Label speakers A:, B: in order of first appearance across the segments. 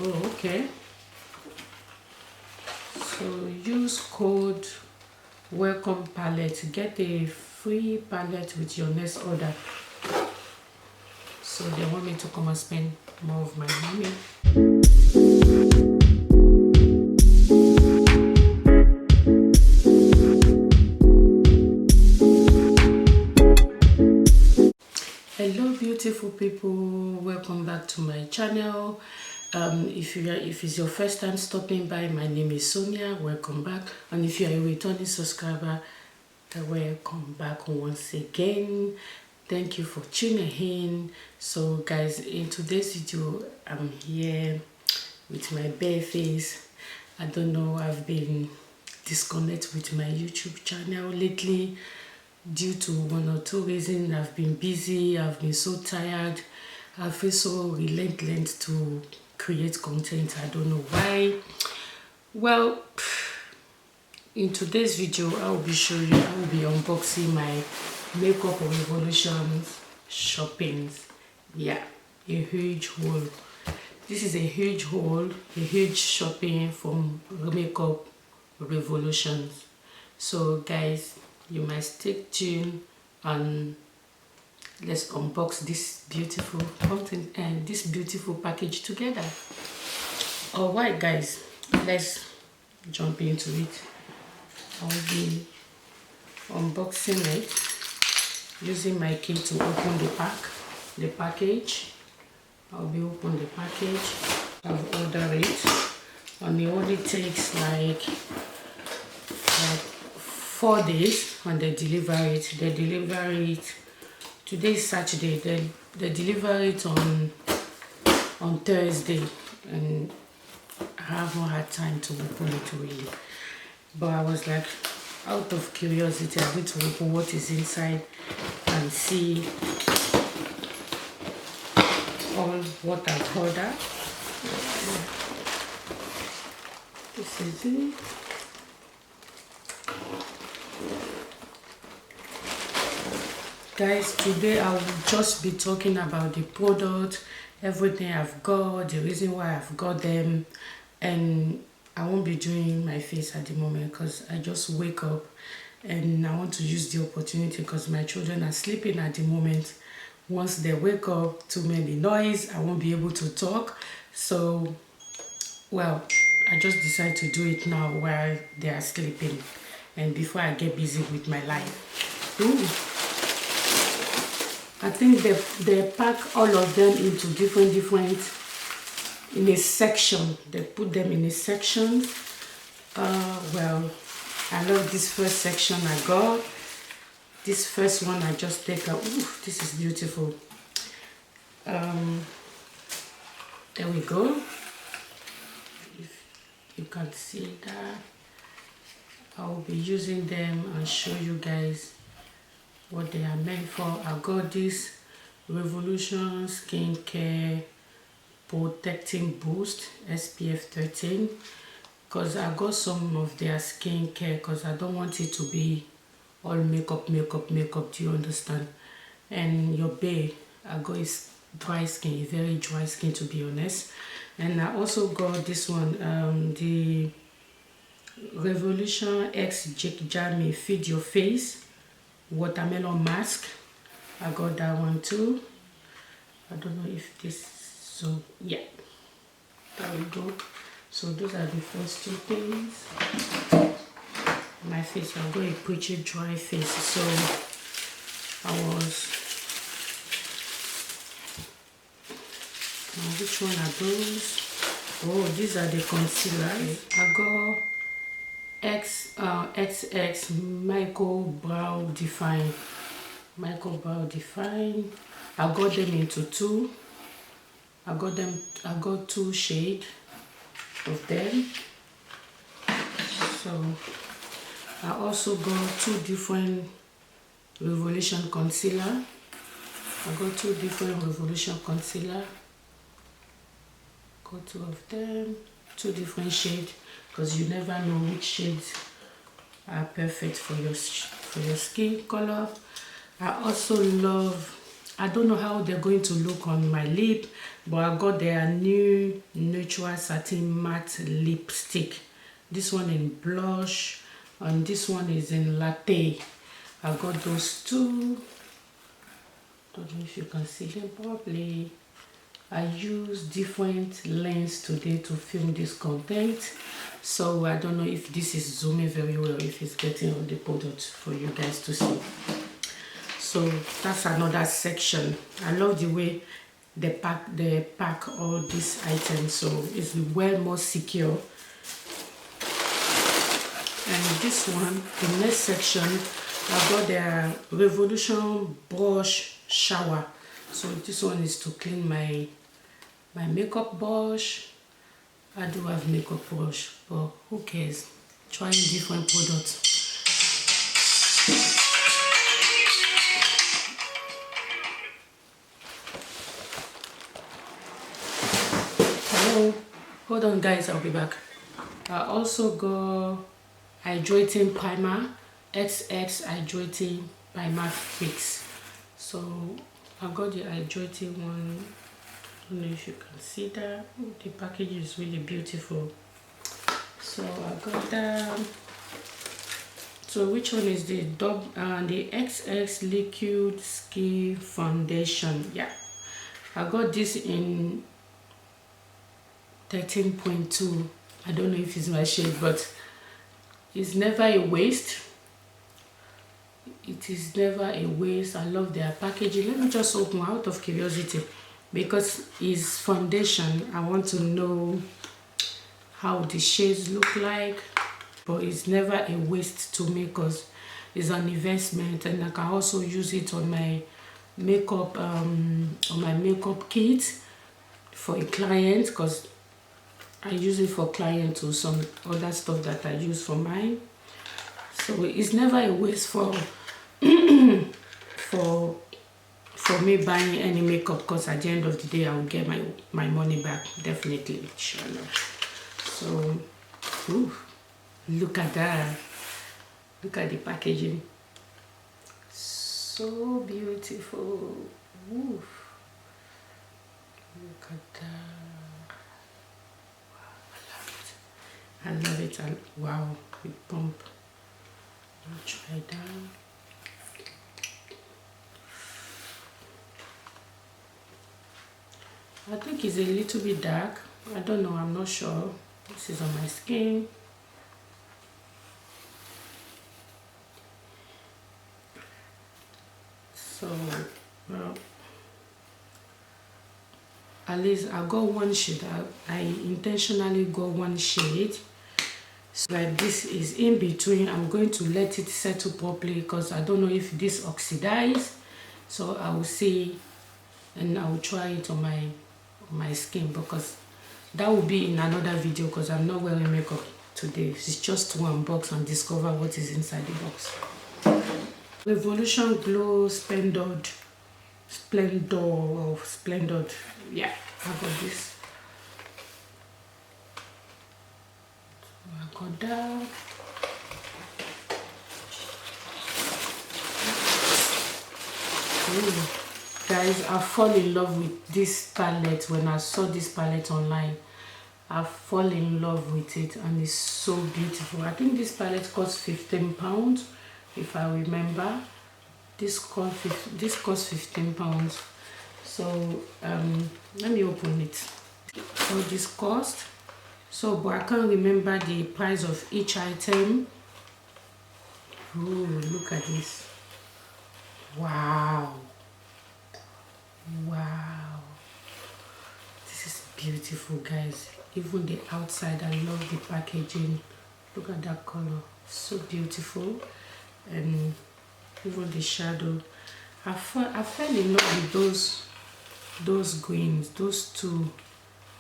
A: Oh, okay. So use code welcome palette, get a free palette with your next order. So they want me to come and spend more of my money. Hello beautiful people, welcome back to my channel. If it's your first time stopping by, my name is Sonia. Welcome back. And if you are a returning subscriber, welcome back once again. Thank you for tuning in. So guys, in today's video I'm here with my bare face. I don't know, I've been disconnected with my YouTube channel lately due to one or two reasons. I've been busy, I've been so tired, I feel so relentless to create content. I don't know why. Well, in today's video I will be unboxing my makeup revolutions shoppings. Yeah, a huge haul. This is a huge haul, a huge shopping from makeup revolutions. So guys, you must stay tuned and let's unbox this beautiful content and this beautiful package together. Alright guys, let's jump into it. I'll be unboxing it using my key to open the package. I'll be opening the package. I've ordered it and it only takes like 4 days when they deliver it. They deliver it today is Saturday. They deliver it on Thursday, and I haven't had time to open it really. But I was like, out of curiosity, I'm going to open what is inside and see all what I've ordered. This is it. Guys, today I will just be talking about the product, everything I've got, the reason why I've got them, and I won't be doing my face at the moment because I just wake up and I want to use the opportunity because my children are sleeping at the moment. Once they wake up, too many noise, I won't be able to talk. So, well, I just decided to do it now while they are sleeping and before I get busy with my life. Ooh. I think they pack all of them into different in a section. They put them in a section. Well, I love this first section I got. This first one I just take out. Ooh, this is beautiful. There we go. If you can see that, I will be using them and show you guys what they are meant for. I got this Revolution Skincare Protecting Boost SPF 13 because I got some of their skincare because I don't want it to be all makeup. Do you understand? And your babe, I got his dry skin, very dry skin to be honest. And I also got this one, the Revolution X Jammy Feed Your Face watermelon mask. I got that one too. I don't know if this, so yeah, there we go. So those are the first two things. My face, I've got a pretty dry face, so now which one are those? Oh, these are the concealers. I got XX Micro Brow Define. I got them into two. I got two shades of them. So I also got two different Revolution concealer. I got two different Revolution concealer. Got two of them, two different shades, because you never know which shades are perfect for your skin color. I also love I don't know how they're going to look on my lip, but I got their new natural satin matte lipstick. This one in blush and this one is in latte. I got those two. Don't know if you can see them properly. I use different lens today to film this content, so I don't know if this is zooming very well, if it's getting on the product for you guys to see. So that's another section. I love the way they pack all these items, so it's well more secure. And this one, the next section, I got the Revolution brush shower. So this one is to clean my makeup brush. I do have makeup brush, but who cares? Trying different products. Hello, hold on guys, I'll be back. I also got hydrating primer, XX hydrating primer fix. So I got the hydrating one. I don't know if you can see that. The package is really beautiful. So I got that. So which one is the the XX liquid skin foundation? Yeah, I got this in 13.2. I don't know if it's my shade, but it's never a waste. It is never a waste. I love their packaging. Let me just open out of curiosity, because it's foundation. I want to know how the shades look like, but it's never a waste to me because it's an investment, and I can also use it on my makeup kit for a client, because I use it for client to some other stuff that I use for mine. So it's never a waste for for me buying any makeup, because at the end of the day I will get my money back, definitely, inshallah. So ooh, look at that, look at the packaging, so beautiful. Ooh, look at that. I love it. And wow, big pump. I'll try that. I think it's a little bit dark. I don't know, I'm not sure. This is on my skin. So, well, at least I got one shade. I intentionally got one shade. So like this is in between. I'm going to let it settle properly because I don't know if this oxidized. So I will see, and I will try it on my skin, because that will be in another video, because I'm not wearing makeup today. It's just to unbox and discover what is inside the box. Revolution Glow Splendor, yeah, I got this. I got that. Ooh. Guys, I fall in love with this palette. When I saw this palette online, I fall in love with it, and it's so beautiful. I think this palette cost £15, if I remember. This cost £15. So let me open it. So this cost. So, but I can't remember the price of each item. Ooh, look at this. Wow. Wow, this is beautiful, guys. Even the outside, I love the packaging. Look at that color, so beautiful. And even the shadow, I fell in love with those greens, those two,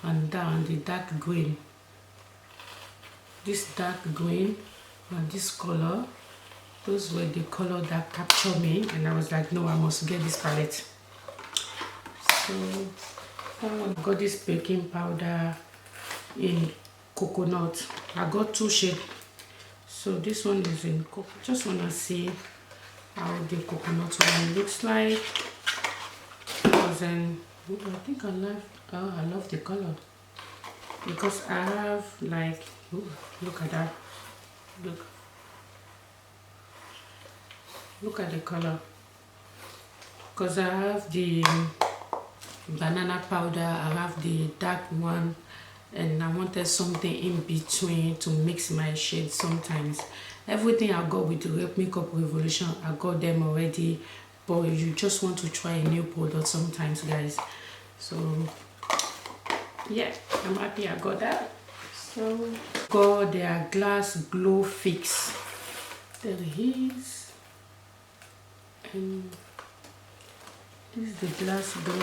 A: and down the dark green. This dark green and this color, those were the color that captured me, and I was like, no, I must get this palette. So I got this baking powder in coconut. I got two shades. So this one is in coconut. Just want to see how the coconut one looks like. I think I love the color, because I have like, ooh, look at that, look at the color, because I have the banana powder, I have the dark one, and I wanted something in between to mix my shades. Sometimes everything I got with the Makeup Revolution, I got them already, but you just want to try a new product sometimes, guys. So yeah, I'm happy I got that. So got their glass glow fix. There it is, and this is the glass glow.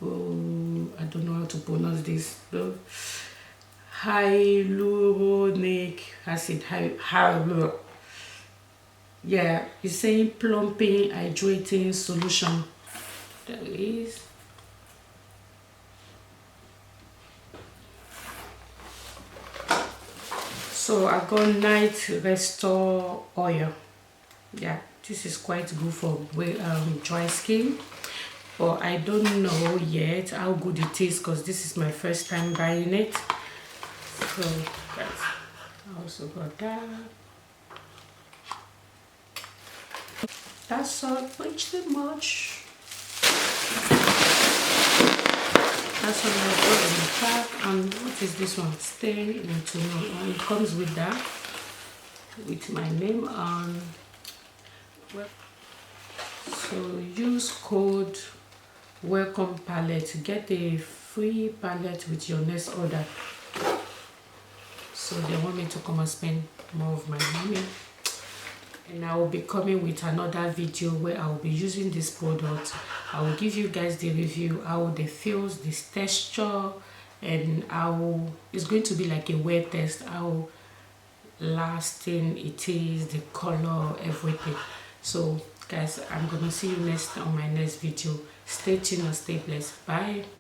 A: Oh, I don't know how to pronounce this though. Hyaluronic acid. Yeah, it's saying plumping hydrating solution. There it is. So I got night restore oil. Yeah, this is quite good for dry skin, but I don't know yet how good it is, because this is my first time buying it. So guys, I also got that. That's all pretty much. That's what I got in the pack. And what is this one? Stay in tune. It comes with that, with my name on. So use code welcome palette, get a free palette with your next order. So they want me to come and spend more of my money, and I will be coming with another video where I will be using this product. I will give you guys the review, how they feels, this texture, and how it's going to be like a wear test, how lasting it is, the color, everything. So guys, I'm gonna see you next on my next video. Stay tuned and stay blessed. Bye.